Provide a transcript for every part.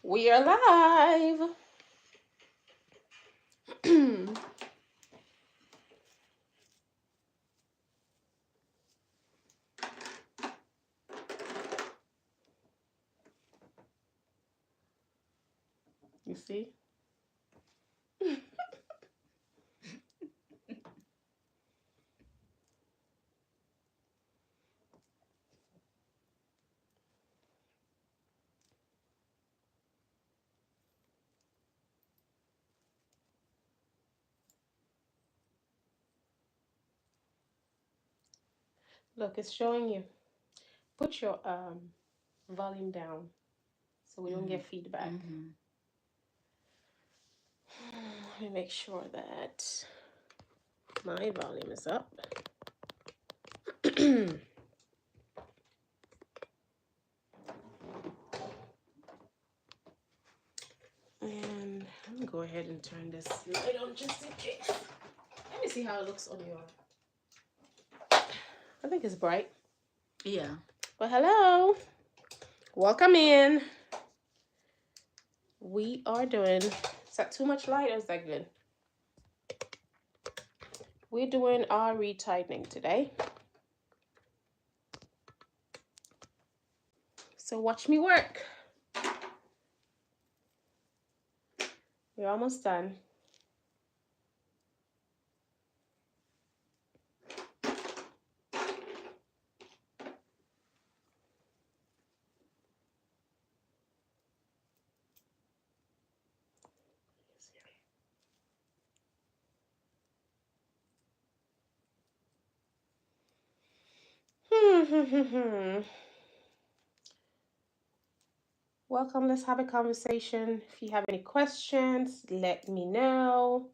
We are live. You see? Look, it's showing you. Put your volume down so we don't get feedback. Let me make sure that my volume is up. And I'm gonna go ahead and turn this light on just in case. Let me see how it looks on your. I think it's bright. Yeah. Well, hello. Welcome in. We are doing. Is that too much light or is that good? We're doing our retightening today. So watch me work. We're almost done. Welcome, let's have a conversation. If you have any questions, let me know.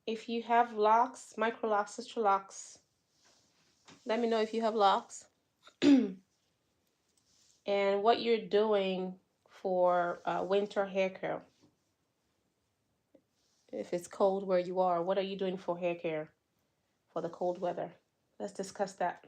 If you have locks, microlocs, sister locks, let me know if you have locks. And what you're doing for winter hair care. If it's cold where you are, what are you doing for hair care for the cold weather? Let's discuss that.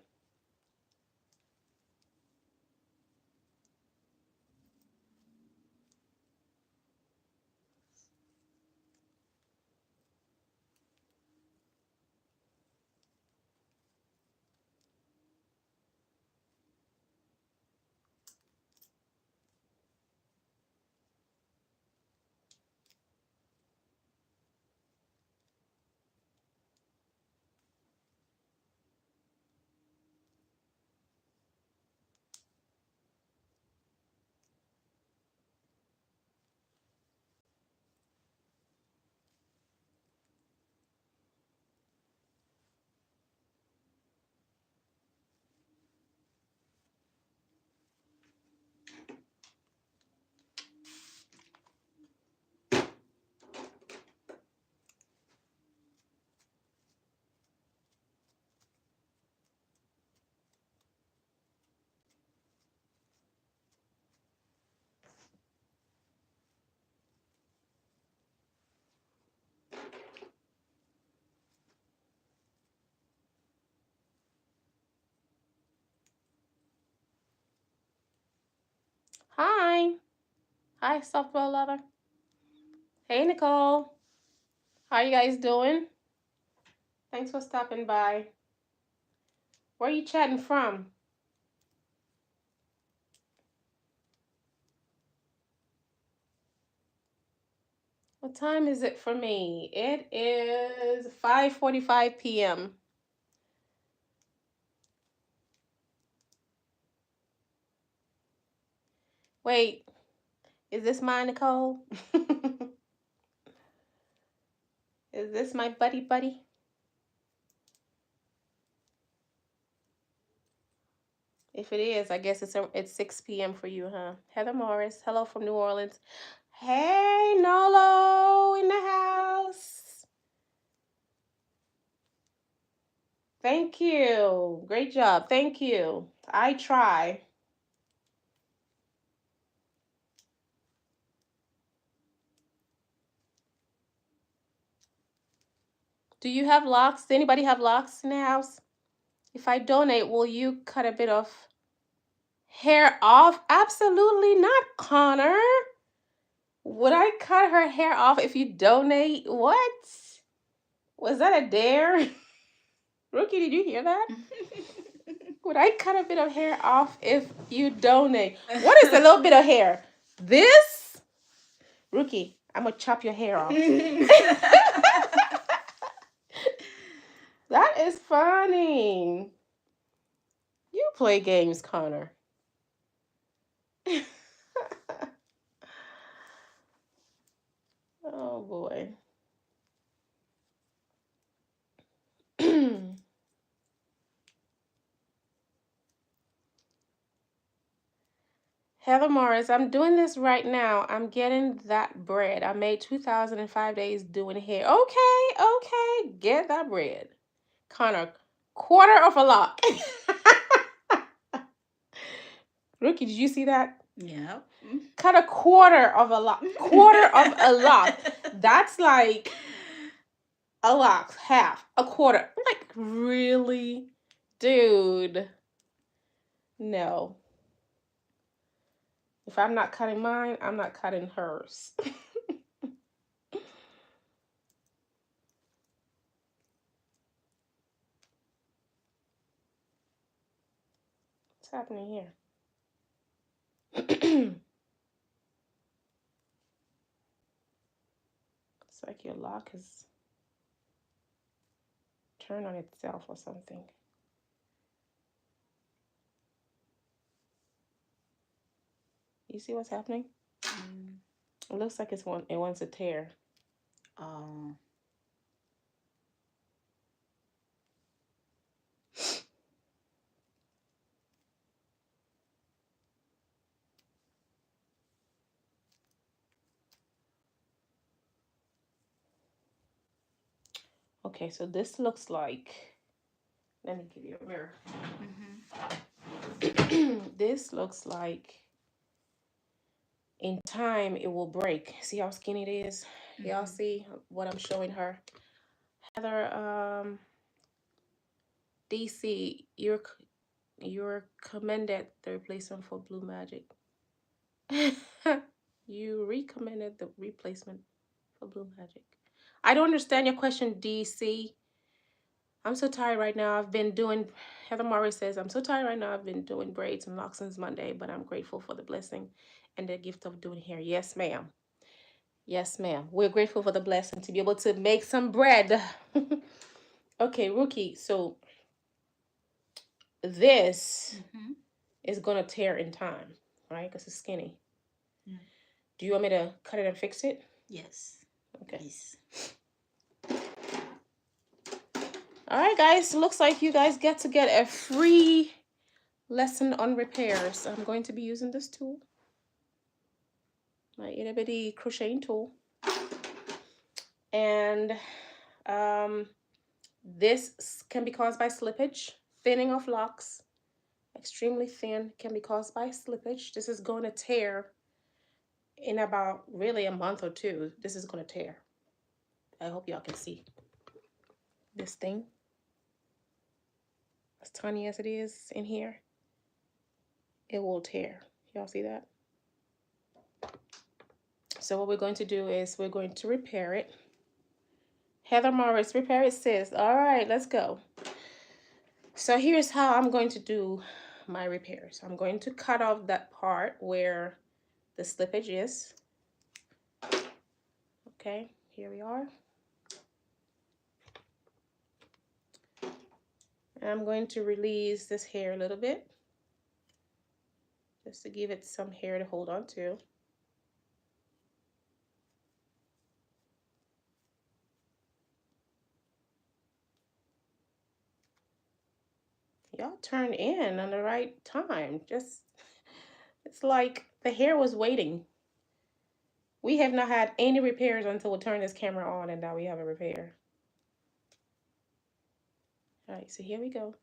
Hi. Hi, softball lover. Hey, Nicole. How you guys doing? Thanks for stopping by. Where are you chatting from? What time is it for me? It is 5:45 p.m. Wait, is this my Nicole? Is this my buddy? If it is, I guess it's 6 p.m. for you, huh? Heather Morris, hello from New Orleans. Hey, Nolo in the house. Thank you. Great job. Thank you. I try. Do you have locks? Does anybody have locks in the house? If I donate, will you cut a bit of hair off? Absolutely not, Connor. Would I cut her hair off if you donate? What? Was that a dare? Rookie, did you hear that? Would I cut a bit of hair off if you donate? What is a little bit of hair? This? Rookie, I'm gonna chop your hair off. That is funny. You play games, Connor. Oh boy. Heather Morris, I'm doing this right now. I'm getting that bread. I made 2005 days doing hair. Okay, get that bread. Connor, quarter of a lock. Rookie, did you see that? Yeah. Cut a quarter of a lock. Quarter of a lock. That's like a lock, half, a quarter. Like, really? Dude. No. If I'm not cutting mine, I'm not cutting hers. What's happening here? It's like your lock is turned on itself or something. You see what's happening? It looks like it wants to tear. Oh. Okay, so this looks like, let me give you a mirror. This looks like in time it will break. See how skinny it is? Y'all see what I'm showing her? Heather, DC, you're commended the replacement for Blue Magic. You recommended the replacement for Blue Magic. I don't understand your question, DC. I'm so tired right now. Heather Morris says, I'm so tired right now. I've been doing braids and locks since Monday, but I'm grateful for the blessing and the gift of doing hair. Yes, ma'am. Yes, ma'am. We're grateful for the blessing to be able to make some bread. Okay, Rookie. So this is going to tear in time, right? Because it's skinny. Yeah. Do you want me to cut it and fix it? Yes. Okay. Yes. All right, guys. Looks like you guys get a free lesson on repairs. I'm going to be using this tool, my itty bitty crocheting tool, and this can be caused by slippage, thinning of locks, extremely thin, can be caused by slippage. This is going to tear in about really a month or two. This is going to tear. I hope y'all can see this thing, as tiny as it is in here. It will tear. Y'all see that? So what we're going to do is we're going to repair it. Heather Morris, repair it, sis. All right, let's go. So here's how I'm going to do my repairs. I'm going to cut off that part where the slippage is. Okay, here we are. And I'm going to release this hair a little bit, just to give it some hair to hold on to. Y'all turned in on the right time. It's like the hair was waiting. We have not had any repairs until we turn this camera on, and now we have a repair. All right, so here we go.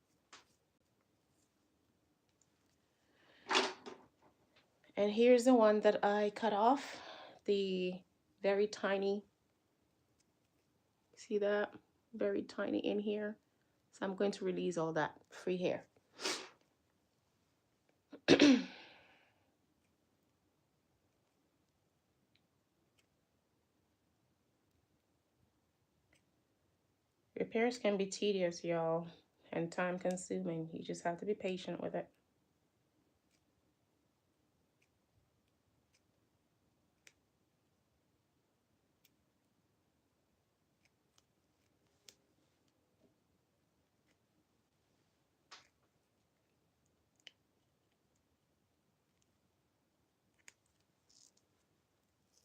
And here's the one that I cut off, the very tiny, see that? Very tiny in here. So I'm going to release all that free hair. Repairs can be tedious, y'all, and time consuming. You just have to be patient with it.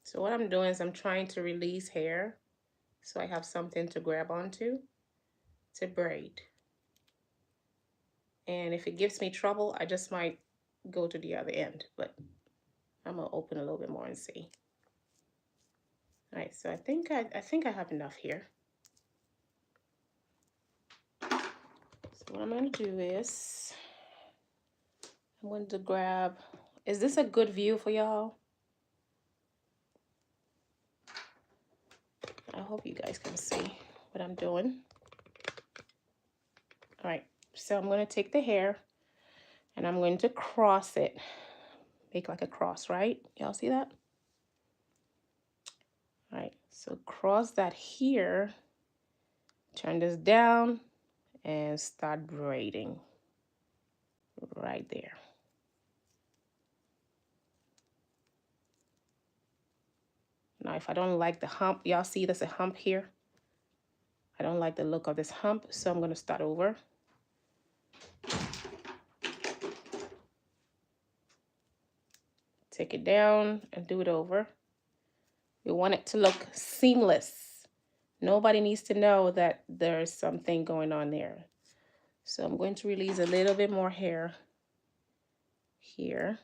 So what I'm doing is I'm trying to release hair so I have something to grab onto to braid. And if it gives me trouble, I just might go to the other end, but I'm gonna open a little bit more and see. All right, so I think I have enough here. So what I'm gonna do is I'm going to grab, is this a good view for y'all? I hope you guys can see what I'm doing. All right, so I'm going to take the hair and I'm going to cross it. Make like a cross, right? Y'all see that? All right, so cross that here. Turn this down and start braiding right there. Now, if I don't like the hump, y'all see there's a hump here? I don't like the look of this hump, so I'm going to start over. Take it down and do it over. We want it to look seamless. Nobody needs to know that there's something going on there. So I'm going to release a little bit more hair here.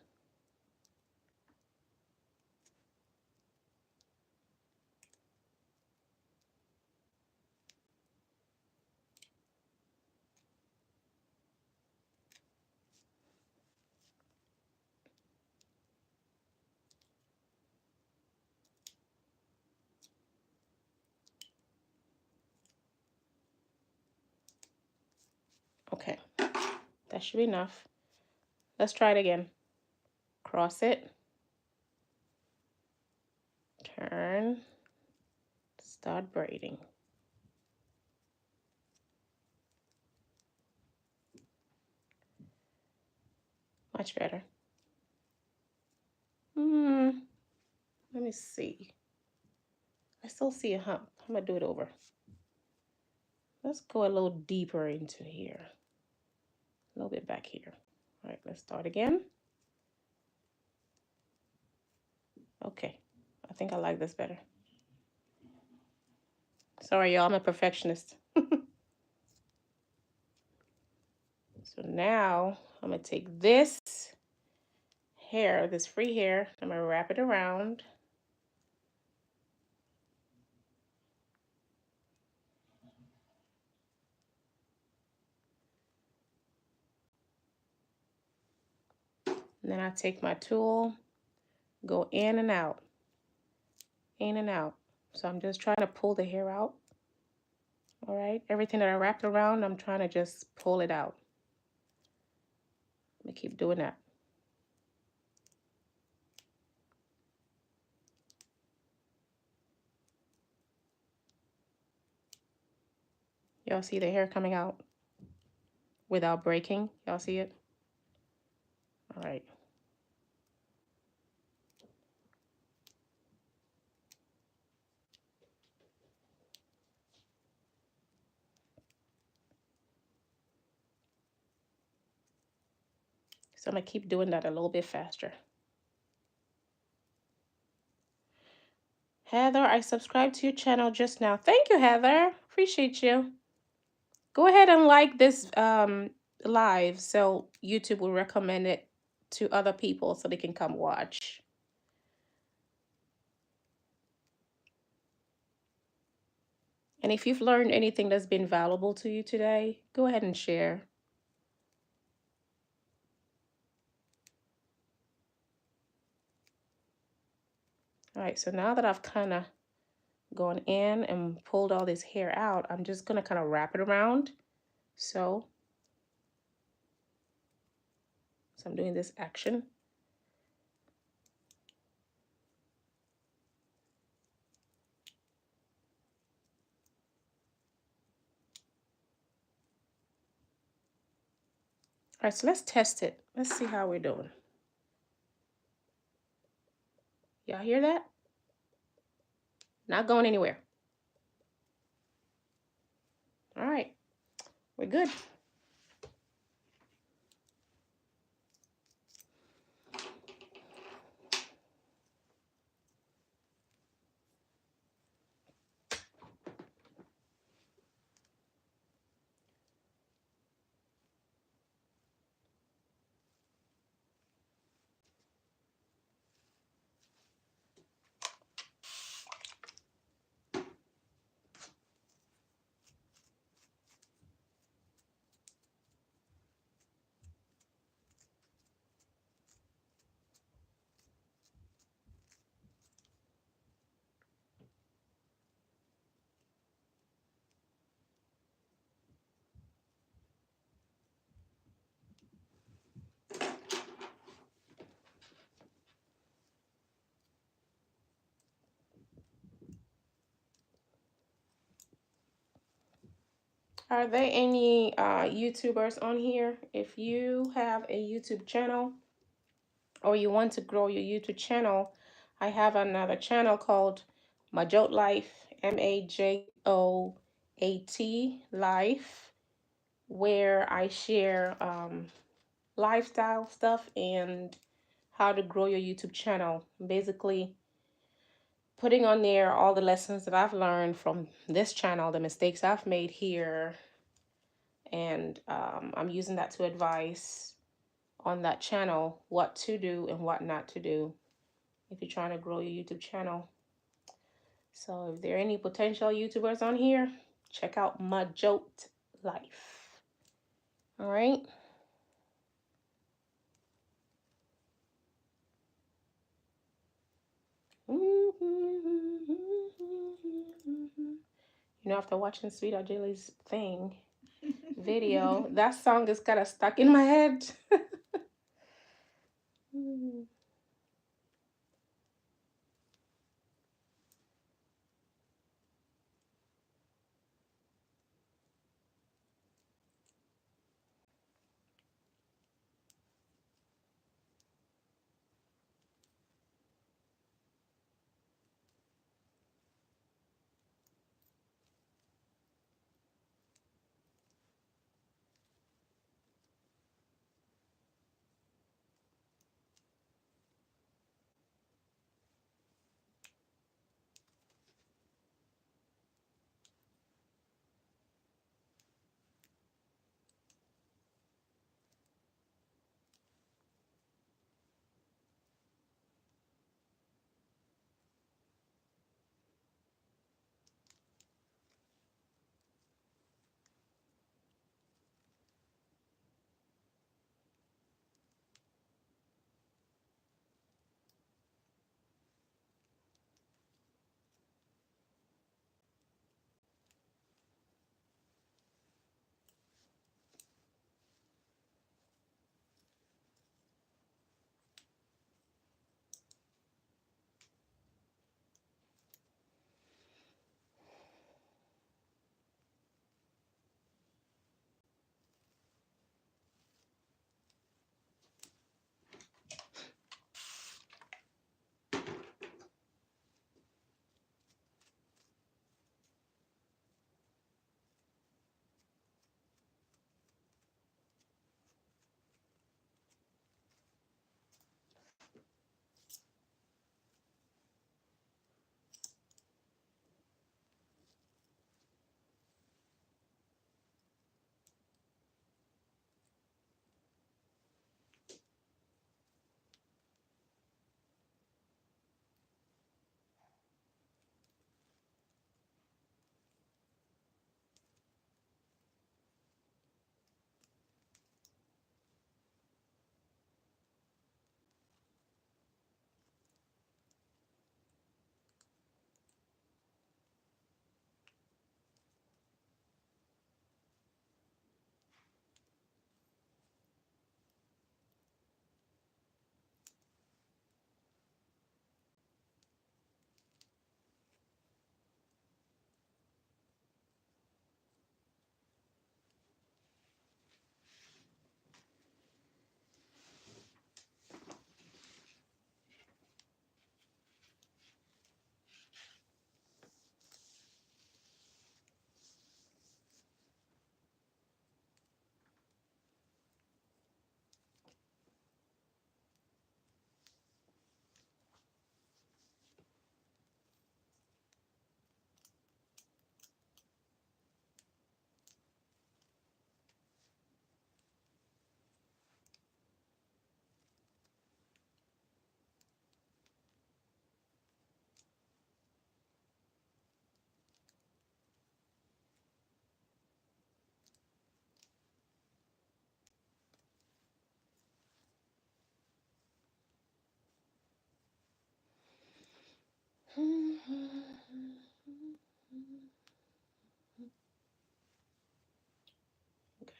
Okay, that should be enough. Let's try it again. Cross it, turn, start braiding. Much better. Let me see. I still see a hump. I'm gonna do it over. Let's go a little deeper into here. A little bit back here. All right, let's start again. Okay, I think I like this better. Sorry, y'all, I'm a perfectionist. So now I'm gonna take this hair, this free hair, I'm gonna wrap it around. And then I take my tool, go in and out, in and out. So I'm just trying to pull the hair out. All right, everything that I wrapped around, I'm trying to just pull it out. I'm gonna keep doing that. Y'all see the hair coming out without breaking? Y'all see it? All right. So I'm gonna keep doing that a little bit faster. Heather, I subscribed to your channel just now. Thank you, Heather. Appreciate you. Go ahead and like this live so YouTube will recommend it to other people so they can come watch. And if you've learned anything that's been valuable to you today, go ahead and share. All right, so now that I've kind of gone in and pulled all this hair out, I'm just going to kind of wrap it around. So So I'm doing this action. All right, so let's test it. Let's see how we're doing. Y'all hear that? Not going anywhere. All right, we're good. Are there any YouTubers on here? If you have a YouTube channel or you want to grow your YouTube channel, I have another channel called Majoat Life, Majoat Life, where I share lifestyle stuff and how to grow your YouTube channel. Basically, putting on there all the lessons that I've learned from this channel, the mistakes I've made here, and I'm using that to advise on that channel what to do and what not to do if you're trying to grow your YouTube channel. So if there are any potential YouTubers on here, check out Majoat Life. All right. You know, after watching Sweet Jelly's thing video, that song is kind of stuck in my head.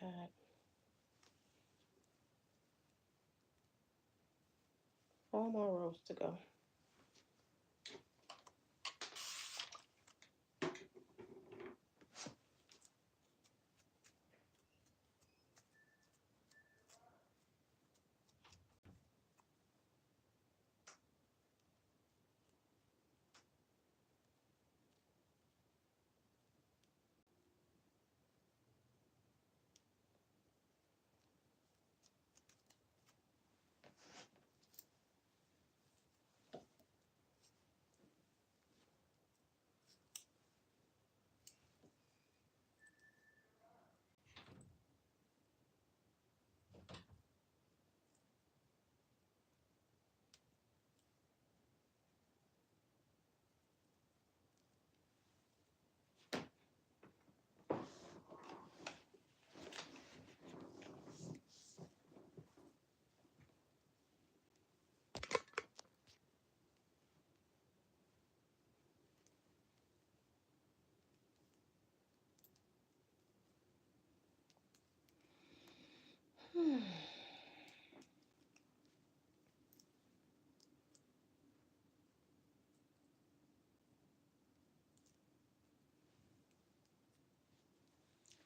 God. 4 more rows to go.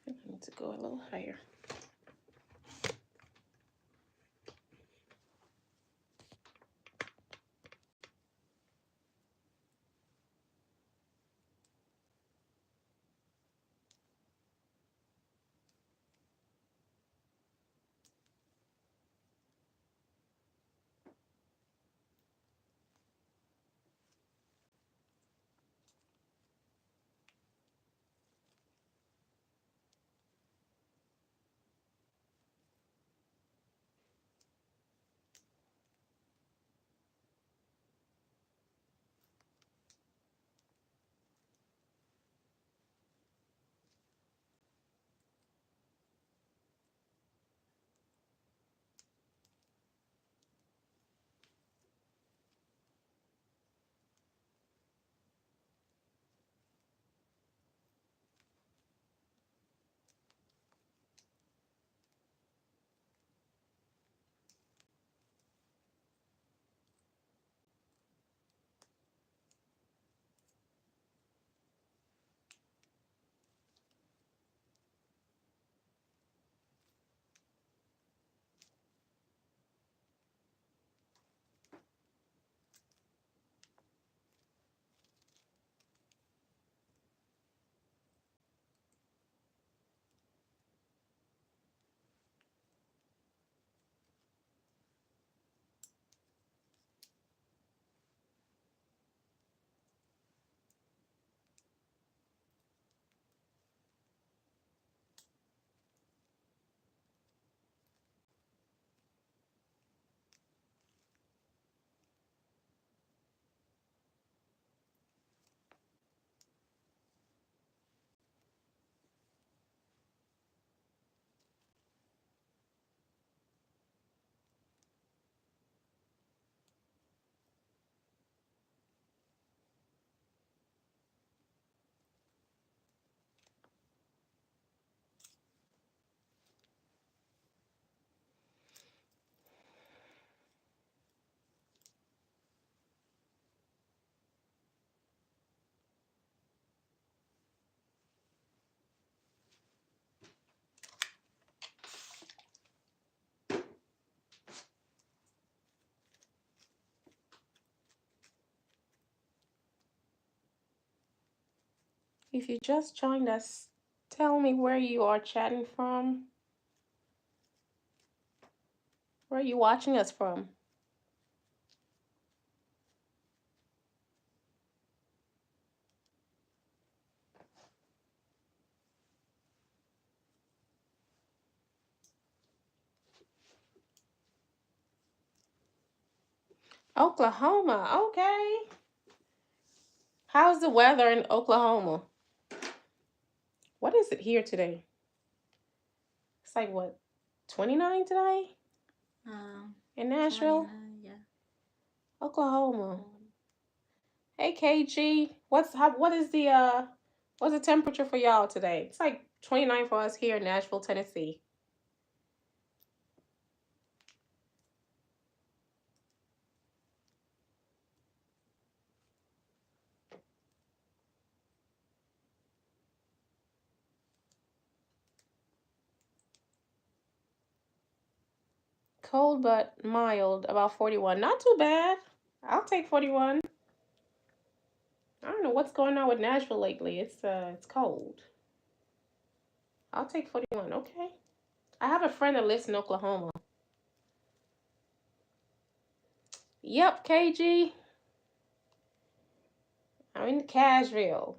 I need to go a little higher. If you just joined us, tell me where you are chatting from. Where are you watching us from? Oklahoma. Okay. How's the weather in Oklahoma? What is it here today? It's like what, 29 today in Nashville? 29, yeah. Oklahoma. Hey KG, what's the temperature for y'all today? It's like 29 for us here in Nashville, Tennessee. Cold but mild, about 41. Not too bad. I'll take 41. I don't know what's going on with Nashville lately. It's cold. I'll take 41. Okay. I have a friend that lives in Oklahoma. Yep, KG. I'm in Cashville.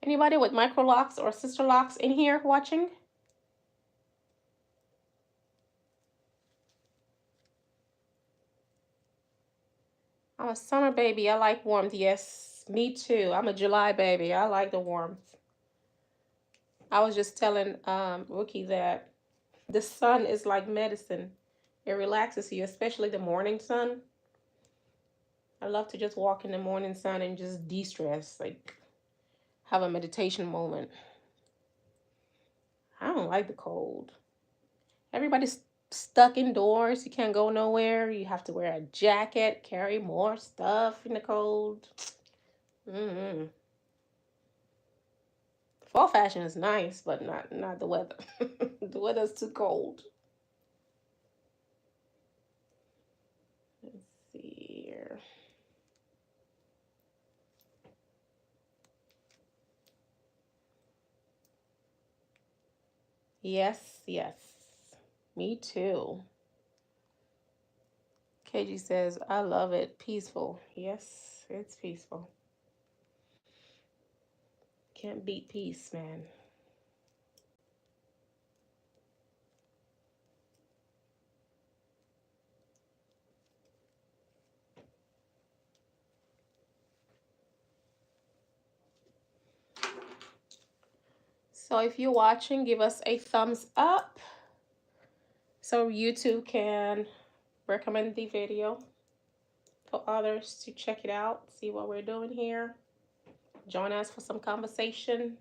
Anybody with microlocks or sister locks in here watching? I'm a summer baby. I like warmth. Yes, me too. I'm a July baby. I like the warmth. I was just telling Rookie that the sun is like medicine. It relaxes you, especially the morning sun. I love to just walk in the morning sun and just de-stress, like have a meditation moment. I don't like the cold. Everybody's stuck indoors. You can't go nowhere. You have to wear a jacket, carry more stuff in the cold. Mm-hmm. Fall fashion is nice, but not the weather. The weather's too cold. Let's see here. Yes, yes. Me too. KG says, I love it. Peaceful. Yes, it's peaceful. Can't beat peace, man. So if you're watching, give us a thumbs up so YouTube can recommend the video for others to check it out, see what we're doing here. Join us for some conversation.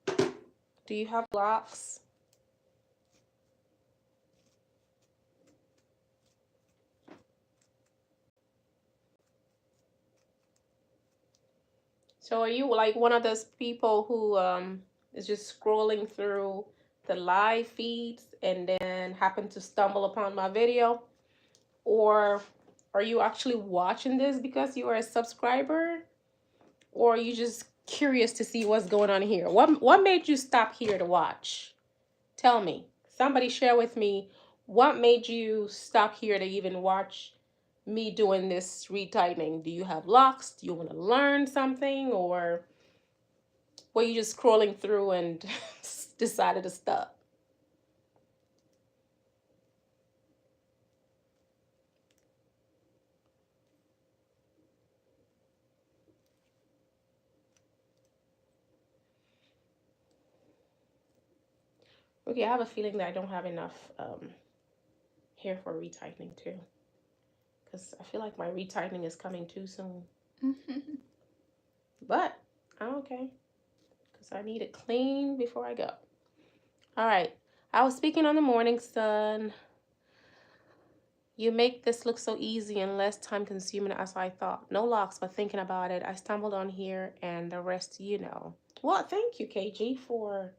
Do you have locks? So are you like one of those people who is just scrolling through the live feeds and then happen to stumble upon my video? Or are you actually watching this because you are a subscriber? Or are you just curious to see what's going on here? What made you stop here to watch? Tell me. Somebody share with me what made you stop here to even watch me doing this retightening. Do you have locks? Do you want to learn something? Or were you just scrolling through and decided to stop? Okay, I have a feeling that I don't have enough hair for retightening too. Because I feel like my retightening is coming too soon. But I'm okay. Because I need it clean before I go. All right. I was speaking on the morning sun. You make this look so easy and less time consuming as I thought. No locks, but thinking about it, I stumbled on here and the rest you know. Well, thank you, KG, for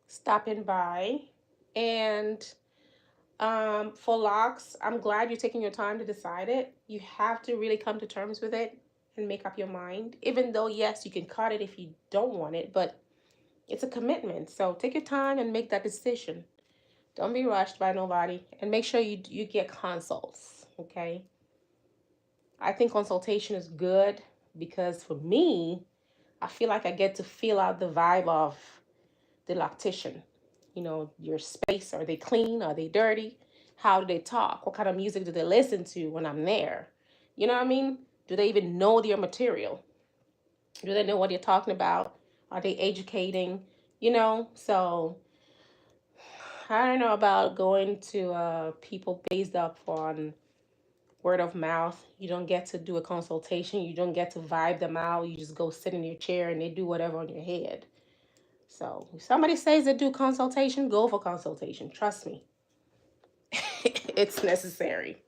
stopping by. And for locks, I'm glad you're taking your time to decide it. You have to really come to terms with it and make up your mind. Even though, yes, you can cut it if you don't want it, but it's a commitment. So take your time and make that decision. Don't be rushed by nobody, and make sure you get consults, okay? I think consultation is good because for me, I feel like I get to feel out the vibe of the loctician. You know, your space, are they clean? Are they dirty? How do they talk? What kind of music do they listen to when I'm there? You know what I mean? Do they even know their material? Do they know what you're talking about? Are they educating? You know, so I don't know about going to people based up on word of mouth. You don't get to do a consultation. You don't get to vibe them out. You just go sit in your chair and they do whatever on your head. So if somebody says they do consultation, go for consultation. Trust me, it's necessary.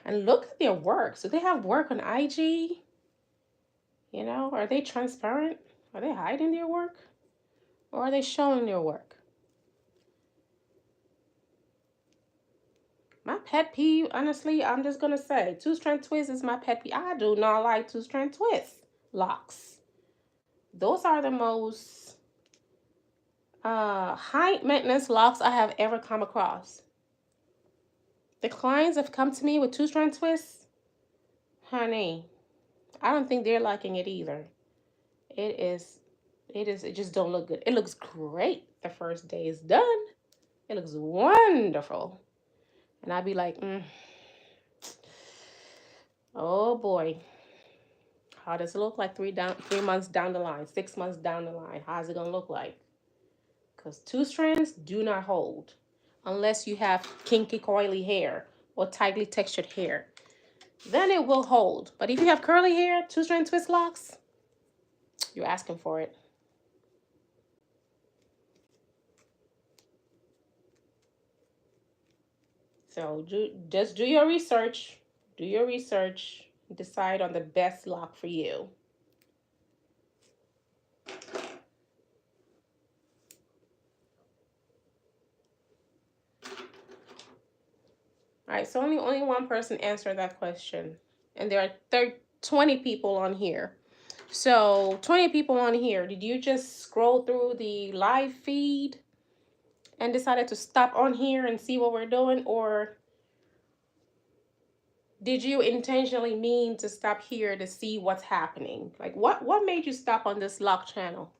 And look at their work. So they have work on IG. You know, are they transparent? Are they hiding their work? Or are they showing their work? My pet peeve, honestly, I'm just gonna say, two-strand twist is my pet peeve. I do not like two-strand twist locks. Those are the most high maintenance locks I have ever come across. The clients have come to me with two-strand twists. Honey, I don't think they're liking it either. It is, it just don't look good. It looks great the first day it's done. It looks wonderful. And I'd be like, oh boy, how does it look like 3 months down the line, 6 months down the line? How's it gonna look like? Because two strands do not hold unless you have kinky coily hair or tightly textured hair. Then it will hold. But if you have curly hair, two-strand twist locks, you're asking for it. So just do your research. Do your research. Decide on the best lock for you. All right, so only one person answered that question. And there are 20 people on here. So 20 people on here. Did you just scroll through the live feed and decided to stop on here and see what we're doing? Or did you intentionally mean to stop here to see what's happening? Like what made you stop on this lock channel?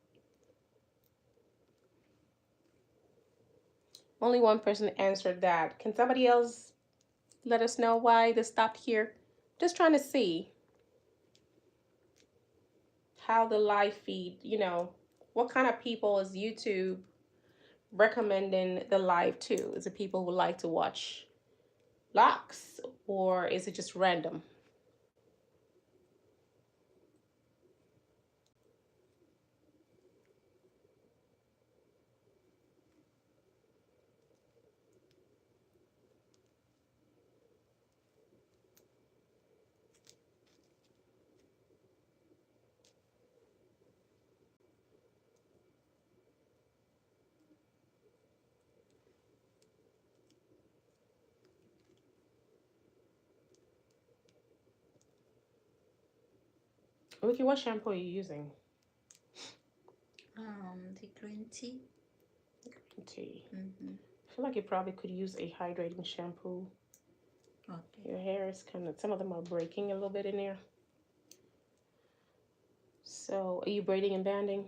Only one person answered that. Can somebody else let us know why they stopped here? Just trying to see how the live feed, what kind of people is YouTube recommending the live to? Is it people who like to watch locks or is it just random? Ricky, what shampoo are you using? The green tea. Green tea. Mm-hmm. I feel like you probably could use a hydrating shampoo. Okay. Your hair is some of them are breaking a little bit in there. So, are you braiding and banding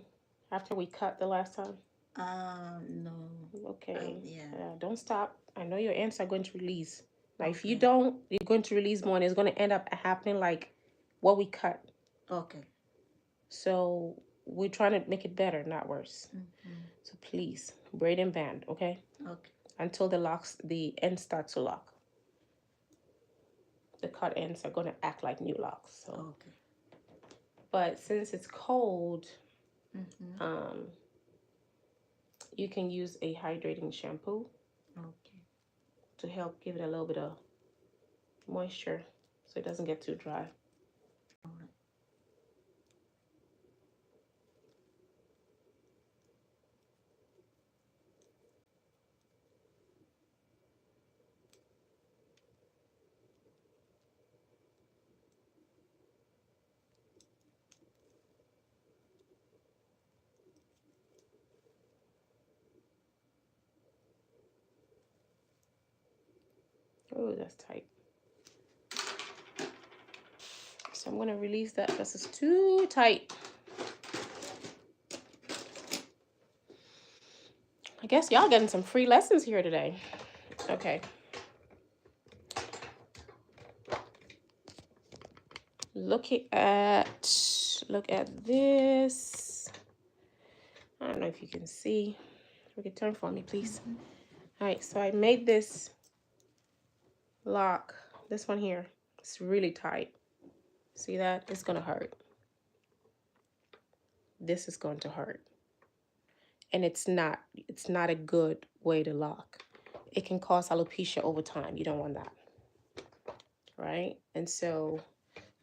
after we cut the last time? No. Okay. Yeah. Don't stop. I know your ants are going to release. Now, if you Okay. don't, you're going to release more and it's going to end up happening like what we cut. Okay. So, we're trying to make it better, not worse. Mm-hmm. So, please, braid and band, okay? Okay. Until the ends start to lock. The cut ends are going to act like new locks. So. Okay. But since it's cold, Mm-hmm. you can use a hydrating shampoo. Okay. To help give it a little bit of moisture so it doesn't get too dry. All right. Oh, that's tight. So I'm going to release that. This is too tight. I guess y'all getting some free lessons here today. Okay. Look at this. I don't know if you can see. We can turn for me, please. All right, so I made this lock. This one here. It's really tight. See that? It's gonna hurt. This is going to hurt. And it's not a good way to lock. It can cause alopecia over time. You don't want that. Right? And so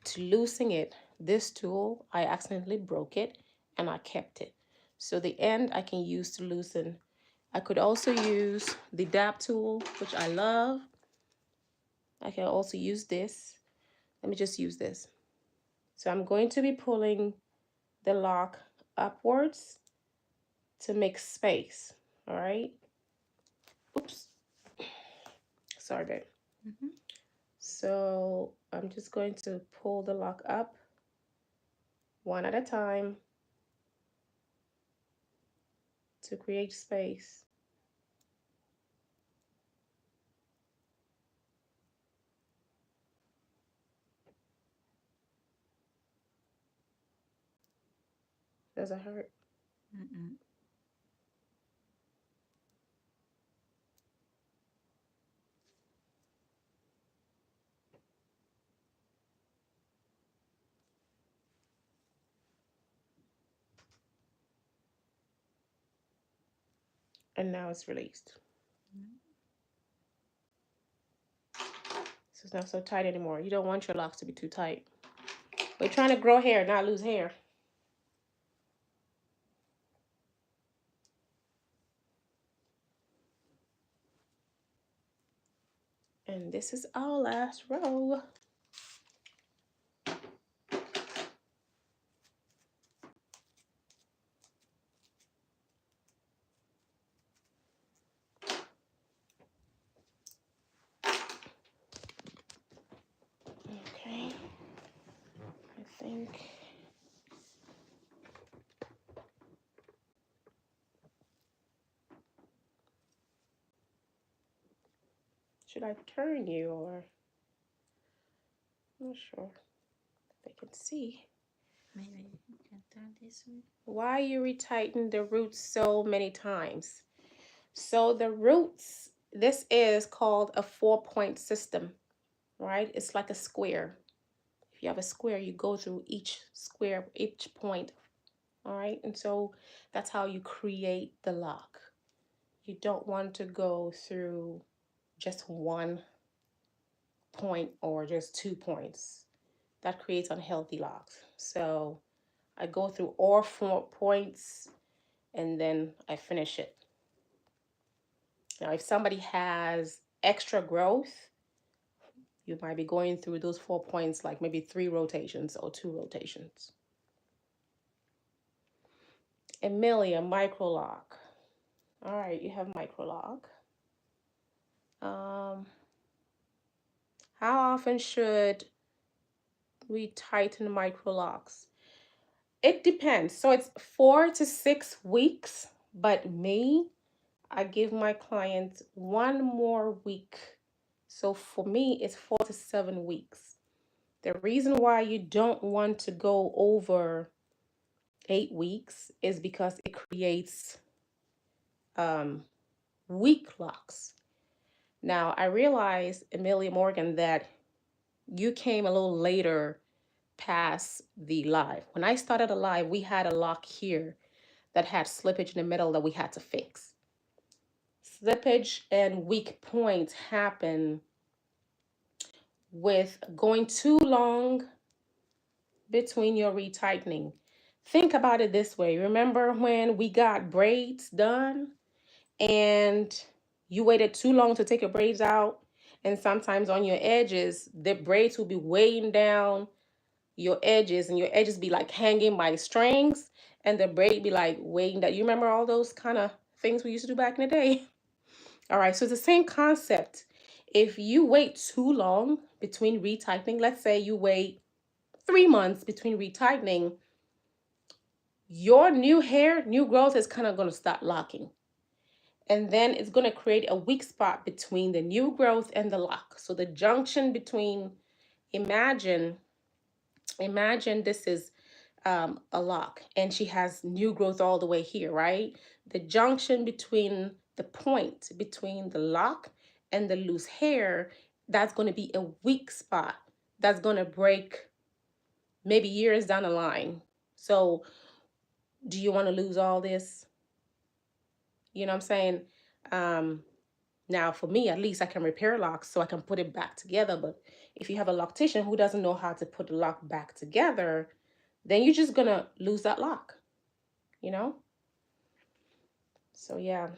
to loosen it, this tool, I accidentally broke it and I kept it. So the end I can use to loosen. I could also use the dab tool, which I love. I can also use this. Let me just use this. So I'm going to be pulling the lock upwards to make space. All right. Oops. Sorry, babe. So I'm just going to pull the lock up one at a time to create space. Does it hurt? And now it's released. So it's not so tight anymore. You don't want your locks to be too tight. We're trying to grow hair, not lose hair. And this is our last row. Okay. I think. Should I turn you or? I'm not sure if they can see. Maybe you can turn this way. Why you retighten the roots so many times? So the roots, this is called a 4-point system, right? It's like a square. If you have a square, you go through each square, each point, all right? And so that's how you create the lock. You don't want to go through just one point or just 2 points. That creates unhealthy locks. So I go through all 4 points and then I finish it. Now, if somebody has extra growth, you might be going through those 4 points like maybe 3 rotations or 2 rotations. Amelia, microloc. All right, you have microloc. How often should we tighten microlocs? It depends. So it's 4 to 6 weeks, but I give my clients 1 more week. So for me, it's 4 to 7 weeks. The reason why you don't want to go over 8 weeks is because it creates weak locks. Now, I realize, Amelia Morgan, that you came a little later past the live. When I started a live, we had a lock here that had slippage in the middle that we had to fix. Slippage and weak points happen with going too long between your retightening. Think about it this way. Remember when we got braids done and you waited too long to take your braids out? And sometimes on your edges, the braids will be weighing down your edges and your edges be like hanging by strings and the braid be like weighing down. You remember all those kind of things we used to do back in the day? All right, so it's the same concept. If you wait too long between retightening, let's say you wait 3 months between retightening, your new hair, new growth is kind of going to start locking. and then it's going to create a weak spot between the new growth and the lock. So the junction between, imagine this is a lock, and she has new growth all the way here, right? The junction between the point between the lock and the loose hair, that's going to be a weak spot that's going to break maybe years down the line. So do you want to lose all this? You know what I'm saying? Now, for me, at least I can repair locks so I can put it back together. But if you have a loctician who doesn't know how to put the lock back together, then you're just gonna lose that lock, you know? So yeah,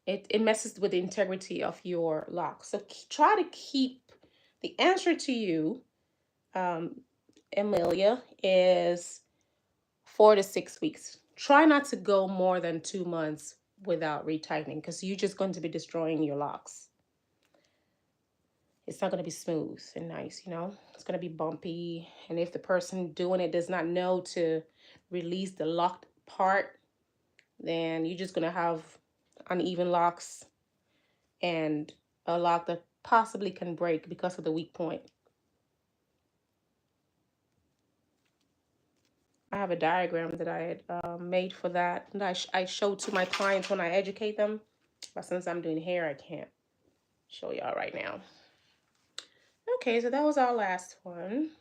it messes with the integrity of your lock. So try to keep, the answer to you, um, Amelia, is 4 to 6 weeks. Try not to go more than 2 months without retightening, because you're just going to be destroying your locks. It's not going to be smooth and nice, you know? It's going to be bumpy. And if the person doing it does not know to release the locked part, then you're just going to have uneven locks and a lock that possibly can break because of the weak point. I have a diagram that I had made for that, and I show to my clients when I educate them. But since I'm doing hair, I can't show y'all right now. Okay, so that was our last one.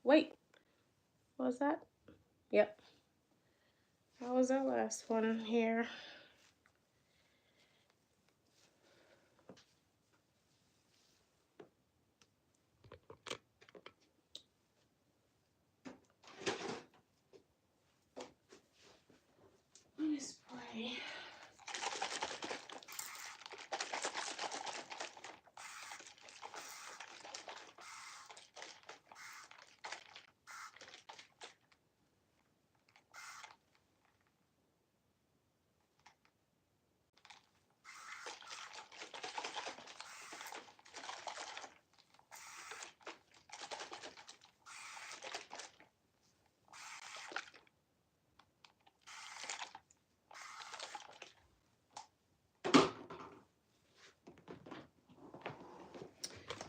Wait, what was that? Yep, that was our last one here. Let me spray.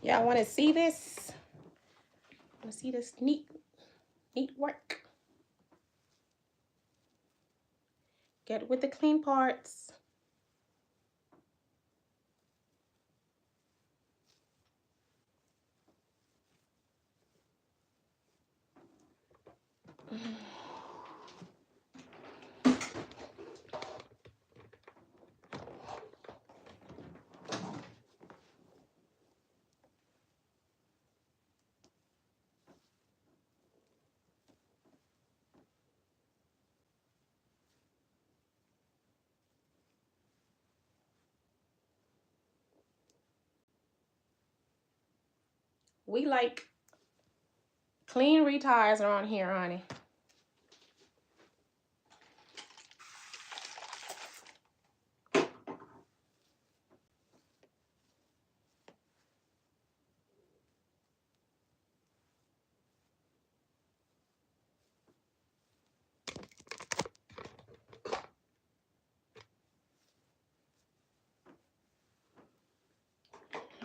Y'all want to see this? Want to see this neat work? Get with the clean parts. We like clean retires around here, honey.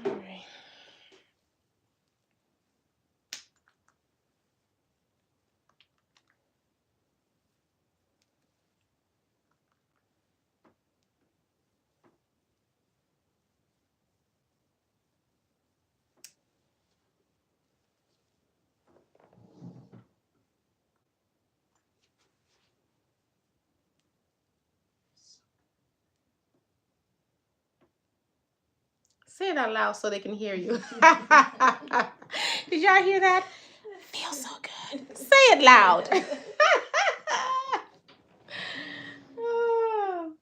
All right. Say it out loud so they can hear you. Did y'all hear that? Feels so good. Say it loud. Oh.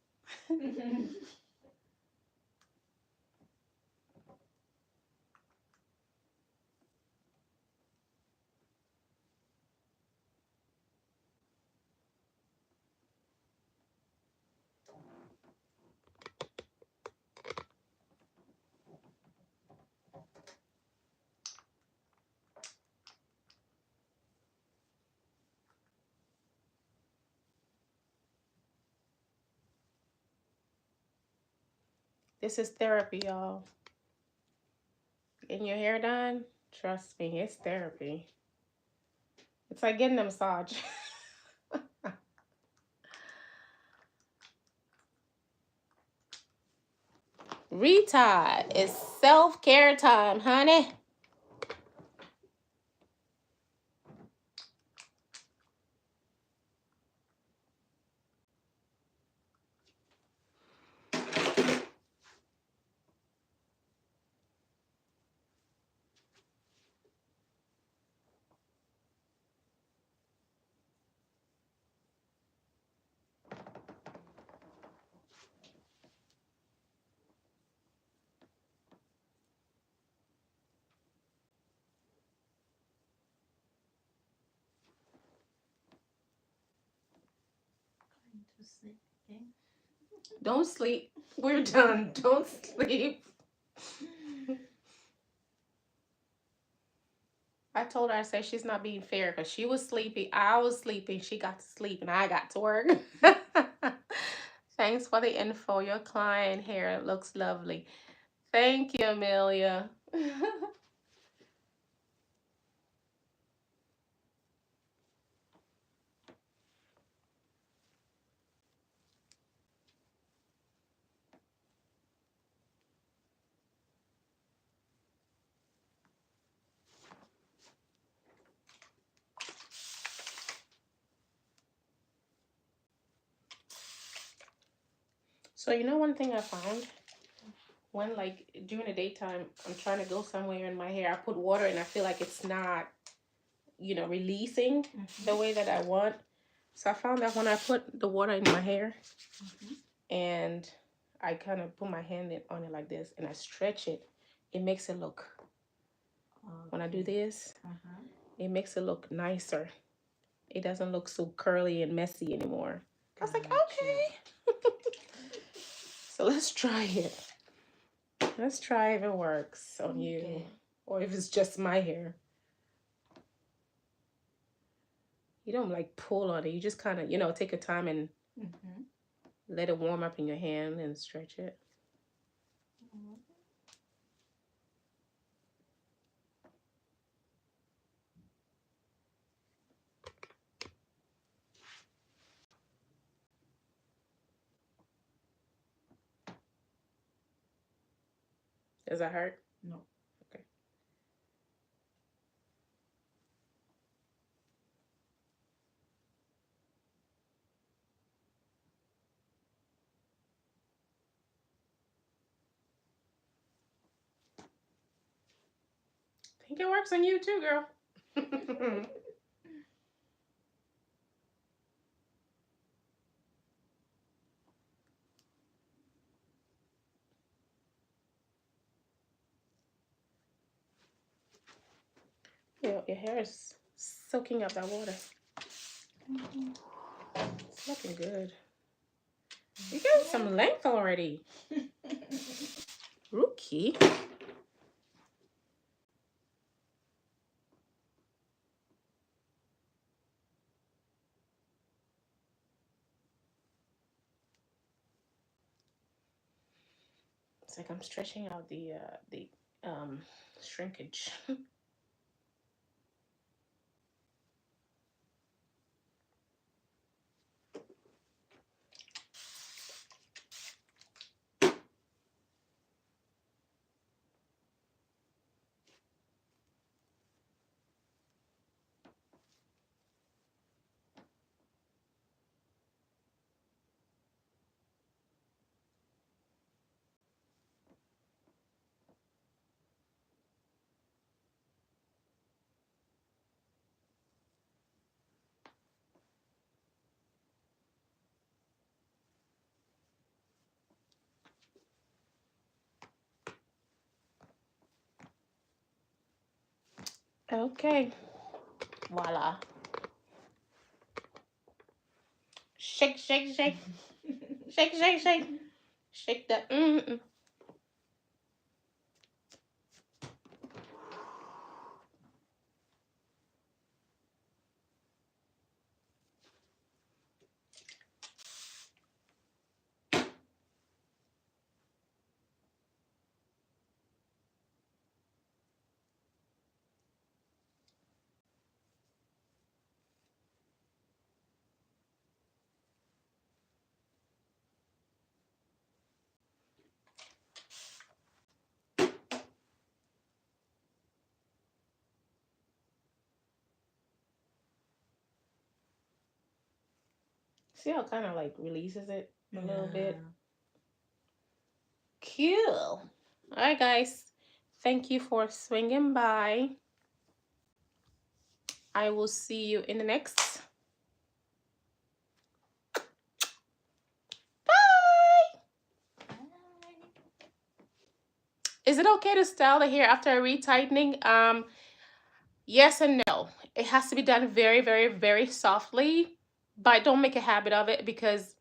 This is therapy, y'all. Getting your hair done, trust me, it's therapy. It's like getting a massage. Retie. It's self-care time, honey. Going to sleep again. Don't sleep. We're done. Don't sleep. I told her, I said she's not being fair because she was sleepy. I was sleeping. She got to sleep and I got to work. Thanks for the info. Your client hair looks lovely. Thank you, Amelia. So you know one thing I found? When like during the daytime I'm trying to go somewhere in my hair, I put water and I feel like it's not, releasing the way that I want. So I found that when I put the water in my hair and I kind of put my hand on it like this and I stretch it, it makes it look, when I do this, it makes it look nicer. It doesn't look so curly and messy anymore. I was like, okay. So let's try it. Let's try if it works on you or if it's just my hair. You don't like pull on it. You just kind of, take your time and let it warm up in your hand and stretch it. Does that hurt? No. Okay. I think it works on you too, girl. Your hair is soaking up that water. It's looking good. You got some length already. Rookie. It's like I'm stretching out the shrinkage. Okay. Voila. Shake, shake, shake. Shake, shake, shake. Shake that. See how it kind of like releases it a little bit? Yeah. Cool. All right, guys. Thank you for swinging by. I will see you in the next. Bye. Bye. Is it okay to style the hair after a retightening? Yes and no. It has to be done very, very, very softly, but don't make a habit of it, because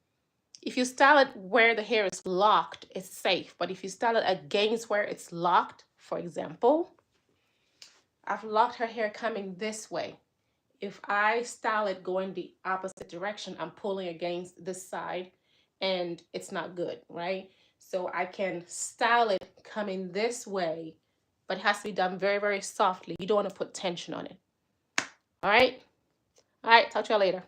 if you style it where the hair is locked, it's safe. But if you style it against where it's locked, for example, I've locked her hair coming this way. If I style it going the opposite direction, I'm pulling against this side and it's not good, right? So I can style it coming this way, but it has to be done very, very softly. You don't want to put tension on it. All right? All right, talk to y'all later.